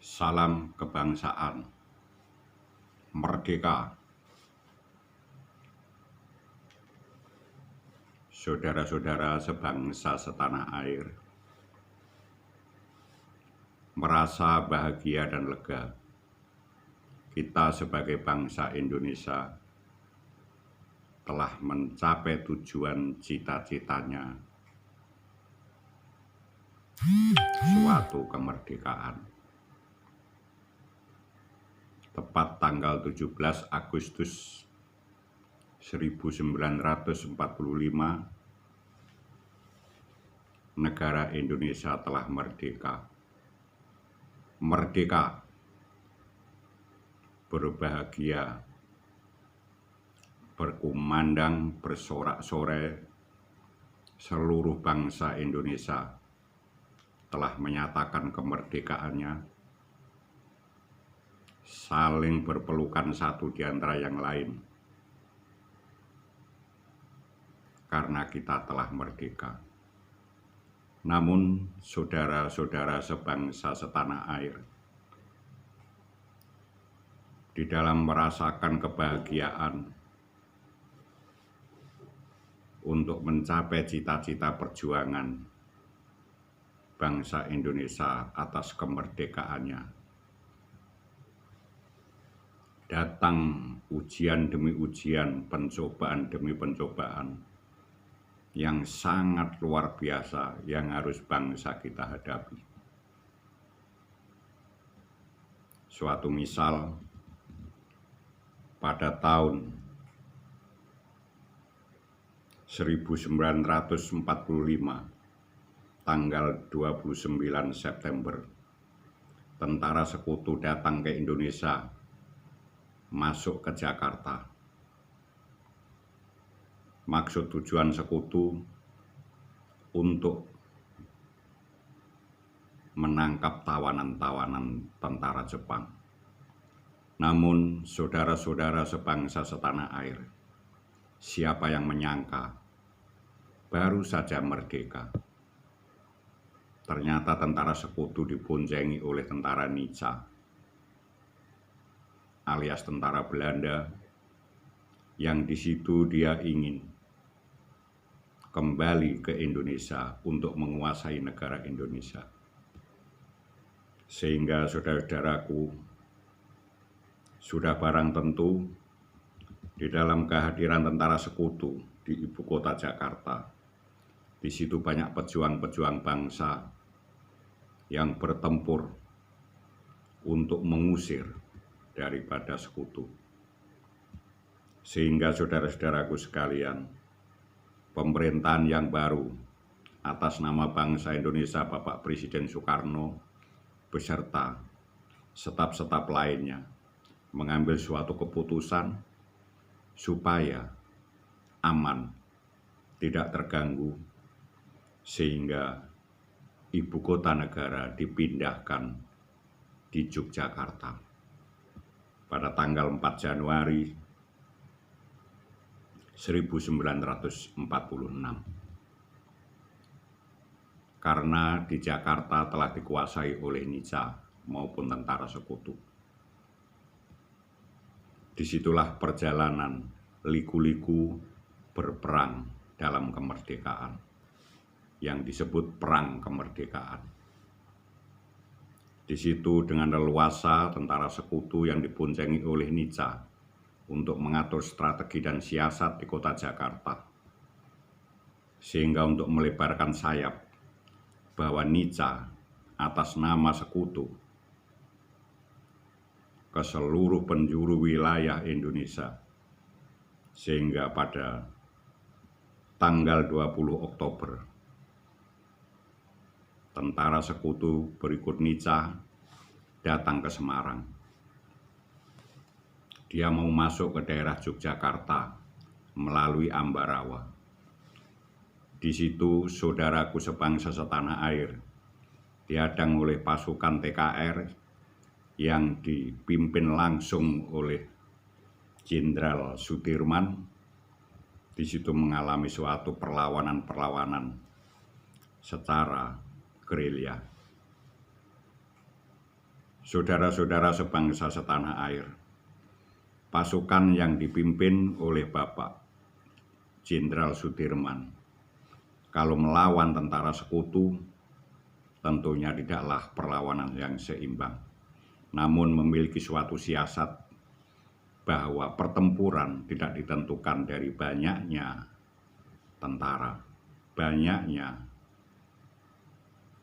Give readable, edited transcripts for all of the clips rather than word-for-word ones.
Salam kebangsaan, merdeka. Saudara-saudara sebangsa setanah air, merasa bahagia dan lega. Kita sebagai bangsa Indonesia telah mencapai tujuan cita-citanya, suatu kemerdekaan. Tepat tanggal 17 Agustus 1945, negara Indonesia telah merdeka. Merdeka, berbahagia, berkumandang, bersorak-sorai, seluruh bangsa Indonesia telah menyatakan kemerdekaannya, saling berpelukan satu di antara yang lain, karena kita telah merdeka. Namun, saudara-saudara sebangsa setanah air, di dalam merasakan kebahagiaan untuk mencapai cita-cita perjuangan bangsa Indonesia atas kemerdekaannya, datang ujian demi ujian, pencobaan demi pencobaan yang sangat luar biasa yang harus bangsa kita hadapi. Suatu misal, pada tahun 1945, tanggal 29 September, tentara sekutu datang ke Indonesia, masuk ke Jakarta. Maksud tujuan sekutu untuk menangkap tawanan-tawanan tentara Jepang. Namun, saudara-saudara sebangsa setanah air, siapa yang menyangka baru saja merdeka, ternyata tentara sekutu diboncengi oleh tentara Nica, alias tentara Belanda, yang di situ dia ingin kembali ke Indonesia untuk menguasai negara Indonesia. Sehingga saudara-saudaraku, sudah barang tentu di dalam kehadiran tentara sekutu di ibu kota Jakarta, di situ banyak pejuang-pejuang bangsa yang bertempur untuk mengusir daripada sekutu. Sehingga saudara-saudaraku sekalian, pemerintahan yang baru atas nama bangsa Indonesia Bapak Presiden Soekarno beserta staf-staf lainnya mengambil suatu keputusan supaya aman, tidak terganggu, sehingga ibu kota negara dipindahkan di Yogyakarta pada tanggal 4 Januari 1946. Karena di Jakarta telah dikuasai oleh Nica maupun tentara sekutu. Disitulah perjalanan liku-liku berperang dalam kemerdekaan, yang disebut Perang Kemerdekaan. Di situ dengan leluasa tentara sekutu yang diboncengi oleh Nica untuk mengatur strategi dan siasat di kota Jakarta, sehingga untuk melebarkan sayap bahwa Nica atas nama sekutu ke seluruh penjuru wilayah Indonesia, sehingga pada tanggal 20 Oktober tentara sekutu berikut Nica datang ke Semarang. Dia mau masuk ke daerah Yogyakarta melalui Ambarawa. Di situ saudaraku sebangsa setanah air dihadang oleh pasukan TKR yang dipimpin langsung oleh Jenderal Sudirman. Di situ mengalami suatu perlawanan secara gerilya. Saudara-saudara sebangsa setanah air, pasukan yang dipimpin oleh Bapak Jenderal Sudirman, kalau melawan tentara sekutu, tentunya tidaklah perlawanan yang seimbang, namun memiliki suatu siasat bahwa pertempuran tidak ditentukan dari banyaknya tentara, banyaknya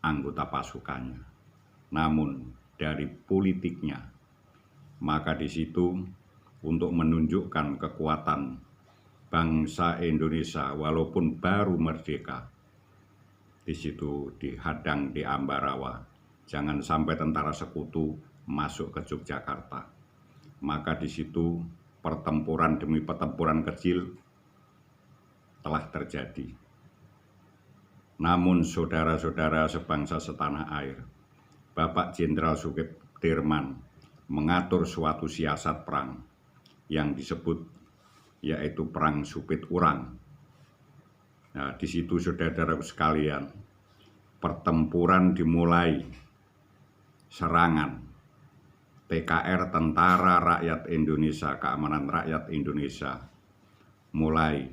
anggota pasukannya, namun dari politiknya. Maka di situ untuk menunjukkan kekuatan bangsa Indonesia walaupun baru merdeka, di situ dihadang di Ambarawa, jangan sampai tentara sekutu masuk ke Yogyakarta. Maka di situ pertempuran demi pertempuran kecil telah terjadi. Namun saudara-saudara sebangsa setanah air, Bapak Jenderal Sudirman mengatur suatu siasat perang yang disebut yaitu perang Supit Urang. Nah, di situ saudara-saudara sekalian, pertempuran dimulai serangan TKR Tentara Rakyat Indonesia, Keamanan Rakyat Indonesia, mulai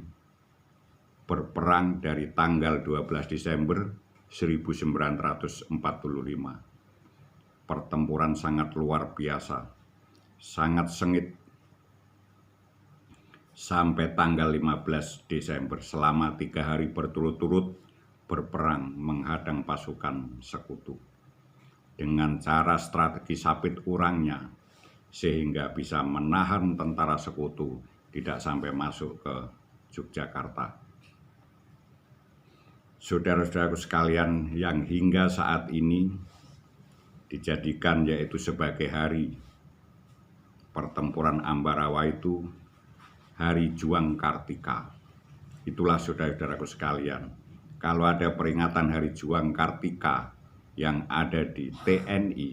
berperang dari tanggal 12 Desember 1945. Pertempuran sangat luar biasa, sangat sengit, sampai tanggal 15 Desember selama 3 hari berturut-turut berperang menghadang pasukan sekutu dengan cara strategi sapit urangnya, sehingga bisa menahan tentara sekutu tidak sampai masuk ke Yogyakarta. Saudara-saudaraku sekalian, yang hingga saat ini dijadikan yaitu sebagai hari pertempuran Ambarawa itu Hari Juang Kartika. Itulah saudara-saudaraku sekalian, kalau ada peringatan Hari Juang Kartika yang ada di TNI,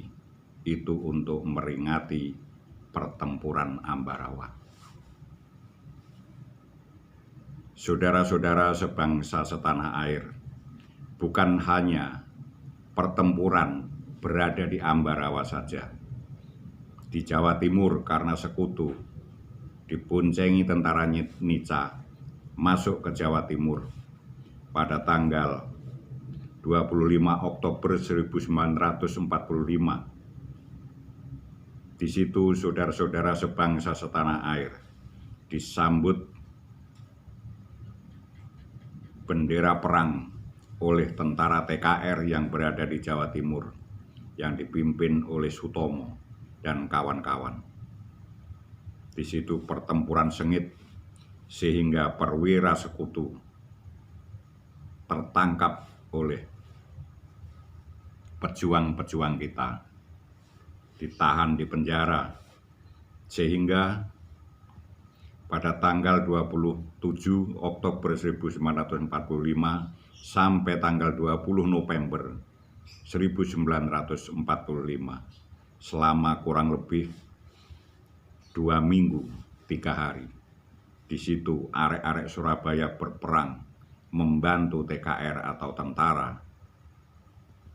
itu untuk meringati pertempuran Ambarawa. Saudara-saudara sebangsa setanah air, bukan hanya pertempuran berada di Ambarawa saja. Di Jawa Timur karena sekutu diboncengi tentara Nica masuk ke Jawa Timur pada tanggal 25 Oktober 1945. Di situ saudara-saudara sebangsa setanah air disambut bendera perang oleh tentara TKR yang berada di Jawa Timur yang dipimpin oleh Sutomo dan kawan-kawan. Di situ pertempuran sengit sehingga perwira sekutu tertangkap oleh pejuang-pejuang kita, ditahan di penjara, sehingga pada tanggal 27 Oktober 1945 sampai tanggal 20 November 1945, selama kurang lebih 2 minggu 3 hari, di situ arek-arek Surabaya berperang membantu TKR atau Tentara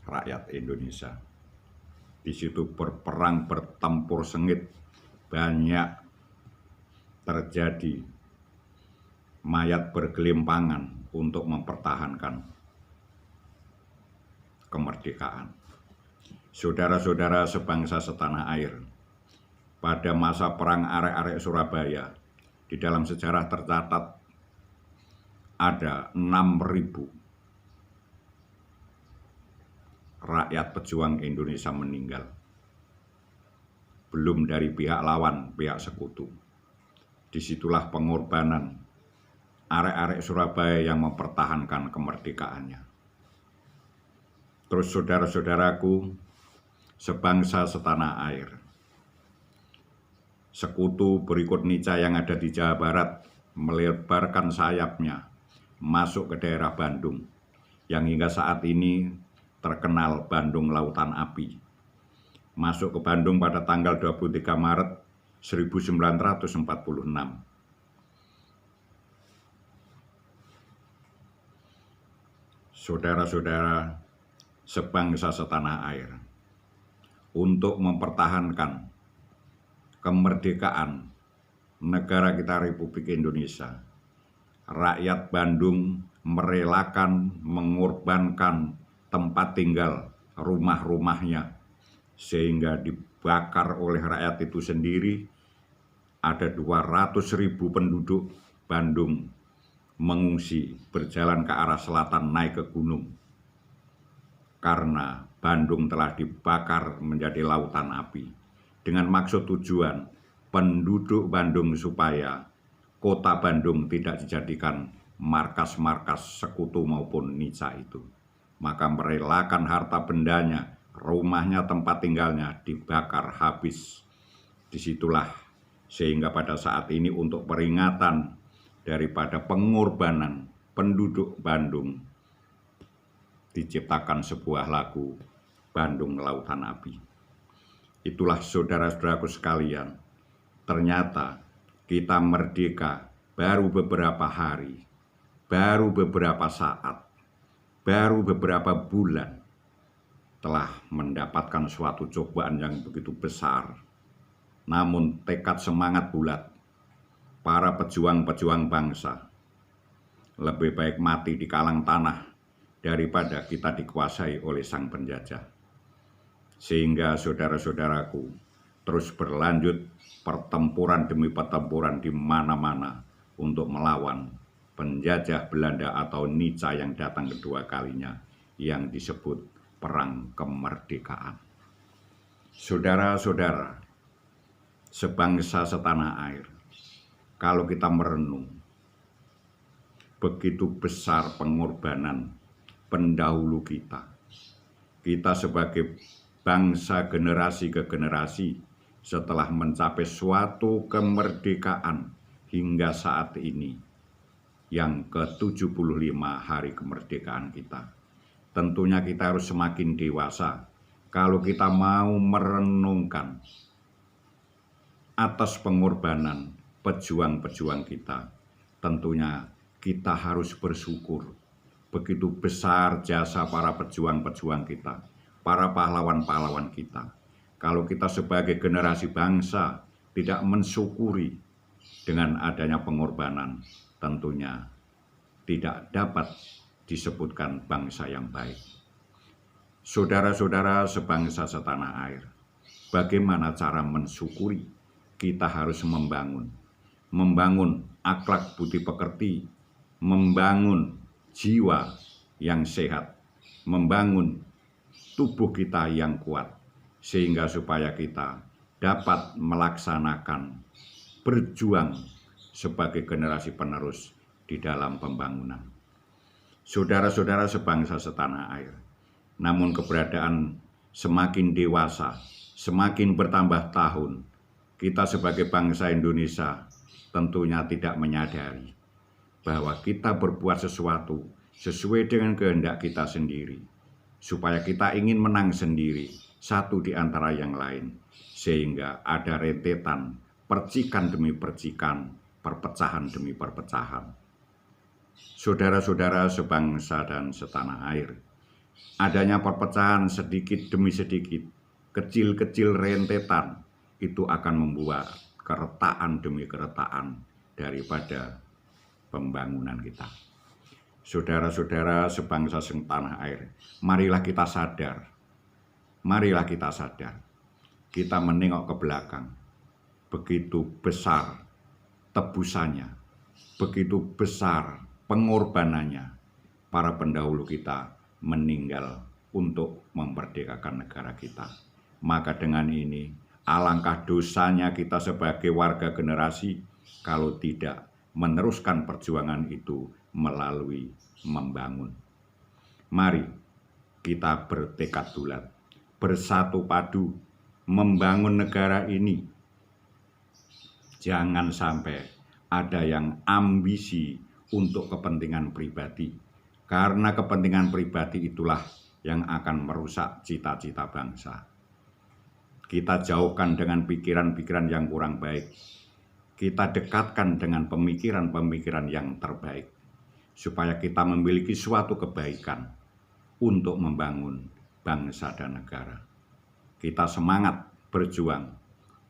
Rakyat Indonesia. Di situ berperang bertempur sengit, banyak terjadi mayat bergelimpangan untuk mempertahankan kemerdekaan. Saudara-saudara sebangsa setanah air, pada masa perang arek-arek Surabaya, di dalam sejarah tercatat ada 6.000 rakyat pejuang Indonesia meninggal. Belum dari pihak lawan, pihak sekutu. Disitulah pengorbanan arek-arek Surabaya yang mempertahankan kemerdekaannya. Terus saudara-saudaraku sebangsa setanah air, sekutu berikut Nica yang ada di Jawa Barat melebarkan sayapnya masuk ke daerah Bandung yang hingga saat ini terkenal Bandung Lautan Api. Masuk ke Bandung pada tanggal 23 Maret 1946. Saudara-saudara sebangsa setanah air, untuk mempertahankan kemerdekaan negara kita Republik Indonesia. Rakyat Bandung merelakan, mengorbankan tempat tinggal, rumah-rumahnya, sehingga dibakar oleh rakyat itu sendiri. Ada 200.000 penduduk Bandung mengungsi, berjalan ke arah selatan, naik ke gunung. Karena Bandung telah dibakar menjadi lautan api. Dengan maksud tujuan penduduk Bandung supaya kota Bandung tidak dijadikan markas-markas sekutu maupun Nica itu. Maka merelakan harta bendanya, rumahnya, tempat tinggalnya dibakar habis. Disitulah sehingga pada saat ini untuk peringatan daripada pengorbanan penduduk Bandung diciptakan sebuah lagu Bandung Lautan Api. Itulah saudara-saudaraku sekalian, ternyata kita merdeka baru beberapa hari, baru beberapa saat, baru beberapa bulan telah mendapatkan suatu cobaan yang begitu besar. Namun tekad semangat bulat para pejuang-pejuang bangsa, lebih baik mati di kalang tanah daripada kita dikuasai oleh sang penjajah. Sehingga saudara-saudaraku terus berlanjut pertempuran demi pertempuran di mana-mana untuk melawan penjajah Belanda atau Nica yang datang kedua kalinya, yang disebut Perang Kemerdekaan. Saudara-saudara, sebangsa setanah air, kalau kita merenung, begitu besar pengorbanan pendahulu kita. Kita sebagai bangsa generasi ke generasi setelah mencapai suatu kemerdekaan hingga saat ini, yang ke-75 hari kemerdekaan kita. Tentunya kita harus semakin dewasa kalau kita mau merenungkan atas pengorbanan pejuang-pejuang kita. Tentunya kita harus bersyukur. Begitu besar jasa para pejuang-pejuang kita, para pahlawan-pahlawan kita. Kalau kita sebagai generasi bangsa tidak mensyukuri dengan adanya pengorbanan, tentunya tidak dapat disebutkan bangsa yang baik. Saudara-saudara sebangsa setanah air, bagaimana cara mensyukuri? Kita harus membangun akhlak budi pekerti, membangun jiwa yang sehat, membangun tubuh kita yang kuat, sehingga supaya kita dapat melaksanakan berjuang sebagai generasi penerus di dalam pembangunan. Saudara-saudara sebangsa setanah air, namun keberadaan semakin dewasa, semakin bertambah tahun, kita sebagai bangsa Indonesia tentunya tidak menyadari bahwa kita berbuat sesuatu sesuai dengan kehendak kita sendiri, supaya kita ingin menang sendiri, satu di antara yang lain, sehingga ada rentetan percikan demi percikan, perpecahan demi perpecahan. Saudara-saudara sebangsa dan setanah air, adanya perpecahan sedikit demi sedikit, kecil-kecil rentetan, itu akan membuat keretaan demi keretaan daripada pembangunan kita. Saudara-saudara sebangsa setanah air, marilah kita sadar. Marilah kita sadar. Kita menengok ke belakang. Begitu besar tebusannya, begitu besar pengorbanannya. Para pendahulu kita meninggal untuk memerdekakan negara kita. Maka dengan ini, alangkah dosanya kita sebagai warga generasi kalau tidak meneruskan perjuangan itu melalui membangun. Mari kita bertekad bulat, bersatu padu, membangun negara ini. Jangan sampai ada yang ambisi untuk kepentingan pribadi, karena kepentingan pribadi itulah yang akan merusak cita-cita bangsa. Kita jauhkan dengan pikiran-pikiran yang kurang baik. Kita dekatkan dengan pemikiran-pemikiran yang terbaik, supaya kita memiliki suatu kebaikan untuk membangun bangsa dan negara. kita semangat berjuang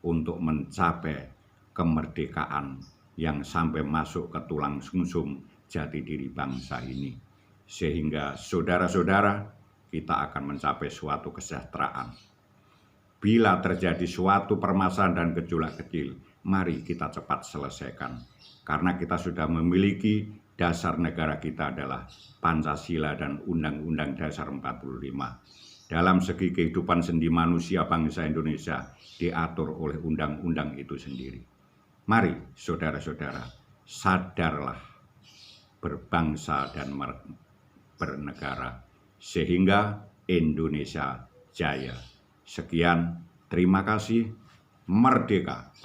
untuk mencapai kemerdekaan yang sampai masuk ke tulang sumsum jati diri bangsa ini. Sehingga saudara-saudara, kita akan mencapai suatu kesejahteraan. Bila terjadi suatu permasalahan dan gejolak kecil, mari kita cepat selesaikan. Karena kita sudah memiliki dasar negara kita adalah Pancasila dan Undang-Undang Dasar 45. Dalam segi kehidupan sendi manusia bangsa Indonesia diatur oleh undang-undang itu sendiri. Mari saudara-saudara, sadarlah berbangsa dan bernegara sehingga Indonesia jaya. Sekian, terima kasih, merdeka.